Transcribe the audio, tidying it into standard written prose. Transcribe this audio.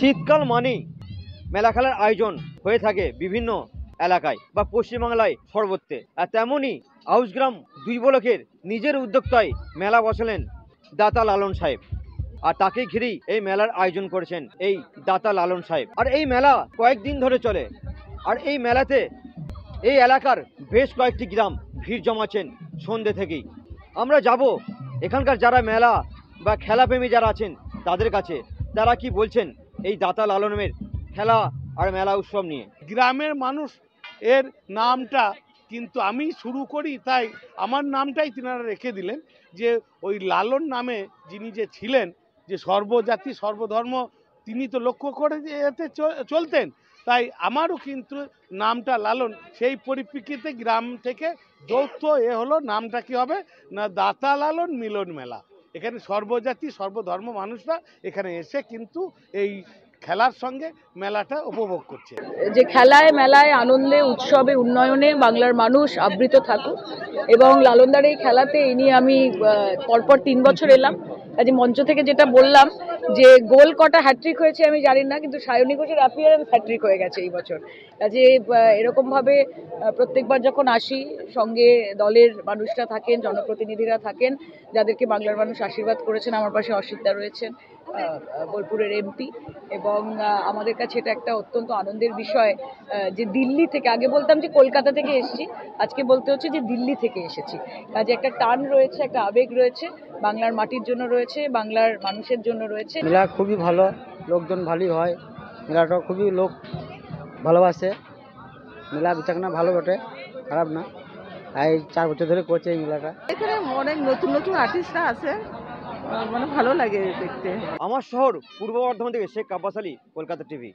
শীতকাল মানেই মেলা খেলার আয়োজন হয়ে থাকে বিভিন্ন এলাকায় বা পশ্চিমবাংলায় সর্বত্রে। আর তেমনই আউসগ্রাম 2 ব্লকের নিজের উদ্যোক্তায় মেলা বসালেন দাতা লালন সাহেব, আর তাকে ঘিরেই এই মেলার আয়োজন করেছেন এই দাতা লালন সাহেব। আর এই মেলা কয়েকদিন ধরে চলে, আর এই মেলাতে এই এলাকার বেশ কয়েকটি গ্রাম ভিড় জমাচ্ছেন সন্ধ্যে থেকেই। আমরা যাব এখানকার যারা মেলা বা খেলাপ্রেমী যারা আছেন তাদের কাছে, তারা কি বলছেন এই দাতা লালনের খেলা আর মেলা উৎসব নিয়ে। গ্রামের মানুষ এর নামটা কিন্তু আমি শুরু করি, তাই আমার নামটাই তিনারা রেখে দিলেন, যে ওই লালন নামে যিনি যে ছিলেন, যে সর্বজাতি সর্বধর্ম তিনি তো লক্ষ্য করে যে এতে চলতেন, তাই আমারও কিন্তু নামটা লালন। সেই পরিপ্রেক্ষিতে গ্রাম থেকে যৌথ হলো, নামটা কি হবে না দাতা লালন মিলন মেলা। এখানে সর্বজাতি সর্বধর্ম মানুষরা এখানে এসে কিন্তু এই খেলার সঙ্গে মেলাটা উপভোগ করছে। যে খেলায় মেলায় আনন্দে উৎসবে উন্নয়নে বাংলার মানুষ আবৃত থাকুক, এবং লালনদার এই খেলাতে ইনি আমি পরপর 3 বছর এলাম। কাজে মঞ্চ থেকে যেটা বললাম যে গোল কটা হ্যাট্রিক হয়েছে আমি জানি না, কিন্তু সায়নী ঘোষের অ্যাপিয়ারেন্স হ্যাট্রিক হয়ে গেছে এই বছর। কাজে এরকমভাবে প্রত্যেকবার যখন আসি সঙ্গে দলের মানুষরা থাকেন, জনপ্রতিনিধিরা থাকেন, যাদেরকে বাংলার মানুষ আশীর্বাদ করেছেন। আমার পাশে অসিতদা রয়েছেন, বোলপুরের এমপি, এবং আমাদের কাছে এটা একটা অত্যন্ত আনন্দের বিষয় যে দিল্লি থেকে, আগে বলতাম যে কলকাতা থেকে এসেছি, আজকে বলতে হচ্ছে যে দিল্লি থেকে এসেছি। কাজে একটা টান রয়েছে, একটা আবেগ রয়েছে, বাংলার মাটির জন্য রয়েছে, বাংলার মানুষের জন্য রয়েছে। মেলা খুবই ভালো, লোকজন ভালোই হয়, মেলাটা খুবই লোক ভালোবাসে। মেলা বিচাকনা ভালো বটে, খারাপ না। এই 4 বছর ধরে করছে এই মেলাটা। এখানে অনেক নতুন নতুন আর্টিস্টরা আছে, মানে ভালো লাগে দেখতে। আমার শহর পূর্ব বর্ধমান থেকে শেখ আব্বাস আলী, কলকাতা টিভি।